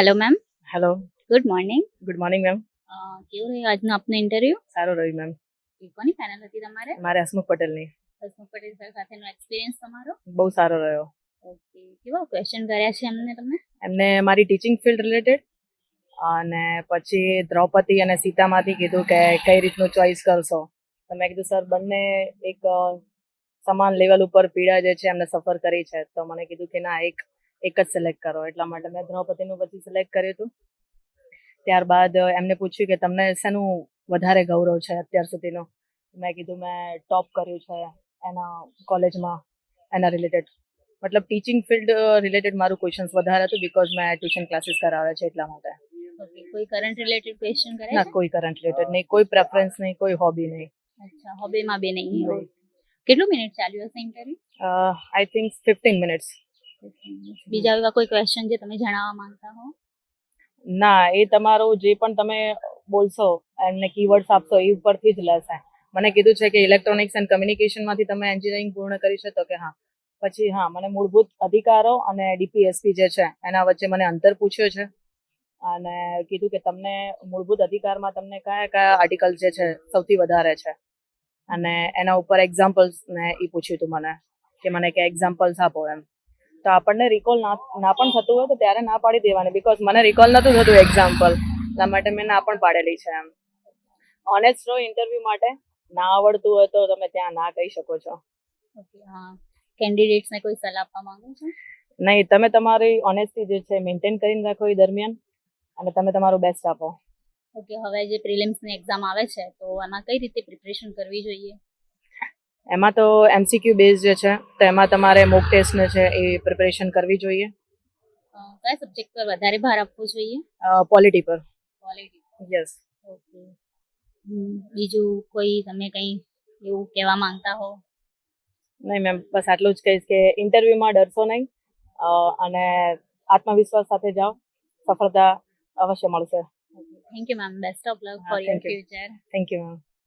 Hello ma'am, hello, good morning. Good morning ma'am. કેવું રહ્યું આજનો આપનો ઇન્ટરવ્યુ? સારું રહ્યું મેમ. કોની પેનલ હતી તમારે? મારે હસમુખ પટેલની. હસમુખ પટેલ સર સાથેનો એક્સપિરિયન્સ તમારો? બહુ સારો રહ્યો. ઓકે, કેવા ક્વેશ્ચન કર્યા છે એમને તમને? એમને મારી ટીચિંગ ફિલ્ડ રિલેટેડ અને પછી દ્રૌપદી અને સીતામાંથી કીધું કે કઈ રીતનું ચોઈસ કરશો. તો મેં કીધું સર બંને એક સમાન લેવલ ઉપર પીડા જે છે એમને સફર કરી છે, તો મને કીધું કે ના એક જ સિલેક્ટ કરો. એટલા માટે મેં દ્રૌપદીનું પછી સિલેક્ટ કર્યું હતું. ત્યારબાદ એમને પૂછ્યું કે તમને શેનું વધારે ગૌરવ છે અત્યાર સુધીનો. મેં કીધું મેં ટોપ કર્યું છે એના કોલેજમાં, એના રિલેટેડ મતલબ ટીચિંગ ફિલ્ડ રિલેટેડ મારું ક્વેશ્ચન્સ વધારે હતું બીકોઝ મેં ટ્યુશન ક્લાસીસ કરાવે છે એટલા માટે. ઓકે, કોઈ કરંટ રિલેટેડ ક્વેશ્ચન કર્યા ના, છે? કોઈ કરંટ રિલેટેડ નહીં, કોઈ પ્રેફરન્સ નહીં, કોઈ હોબી નહીં. અચ્છા, હોબીમાં બી નહીં. કેટલું મિનિટ ચાલ્યું હશે ઇન્ટરવ્યુ? I think 15 minutes. બીજા એવા કોઈ ક્વેશ્ચન જે તમે જણાવવા માંગતા હો? ના, એ તમારું જે પણ તમે બોલશો એમને કીવર્ડ્સ આપશો એ ઉપરથી જ લેશે. મને કીધું છે કે ઇલેક્ટ્રોનિક્સ એન્ડ કમ્યુનિકેશનમાંથી તમે એન્જિનિયરિંગ પૂર્ણ કરી છે, તો કે હા. પછી હા, મને મૂળભૂત અધિકારો અને ડીપીએસપી જે છે એના વચ્ચે મને અંતર પૂછ્યો છે અને કીધું કે તમને મૂળભૂત અધિકારમાં તમને કયા કયા આર્ટિકલ જે છે સૌથી વધારે છે અને એના ઉપર એક્ઝામ્પલ્સ ને એ પૂછ્યું હતું મને કે મને કે એક્ઝામ્પલ્સ આપો એમ. તો આપણને રિકોલ ના પણ થતું હોય તો ત્યારે ના પાડી દેવાની, બીકોઝ મને રિકોલ નતું થતું એક્ઝામ્પલ, એટલા માટે મેં ના પણ પાડેલી છે એમ. ઓનેસ્ટ રહો ઇન્ટરવ્યુ માટે. ના આવડતું હોય તો તમે ત્યાં ના કહી શકો છો. ઓકે, હા. કેન્ડિડેટ્સને કોઈ સલાહ આપવા માંગો છો? નહીં, તમે તમારી ઓનેસ્ટી જે છે મેન્ટેન કરીને રાખો એ દરમિયાન અને તમે તમારું બેસ્ટ આપો. ઓકે, હવે જે પ્રિલિમ્સની એક્ઝામ આવે છે તો એમાં કઈ રીતે પ્રિપરેશન કરવી જોઈએ? એમાં તો એમસીક્યુ બેઝ જે છે તો એમાં તમારે મોક ટેસ્ટ ને છે એ પ્રિપરેશન કરવી જોઈએ. કયા સબ્જેક્ટ પર વધારે ભાર આપવો જોઈએ? પોલિટી પર. પોલિટી. યસ. ઓકે. બીજું કોઈ તમે કંઈ એવું કહેવા માંગતા હો? નહીં મેમ, બસ આટલું જ કહીશ કે ઇન્ટરવ્યુમાં ડરશો નહીં અને આત્મવિશ્વાસ સાથે જાઓ, સફળતા અવશ્ય મળશે. Thank you ma'am, best of luck for your future. Thank you ma'am.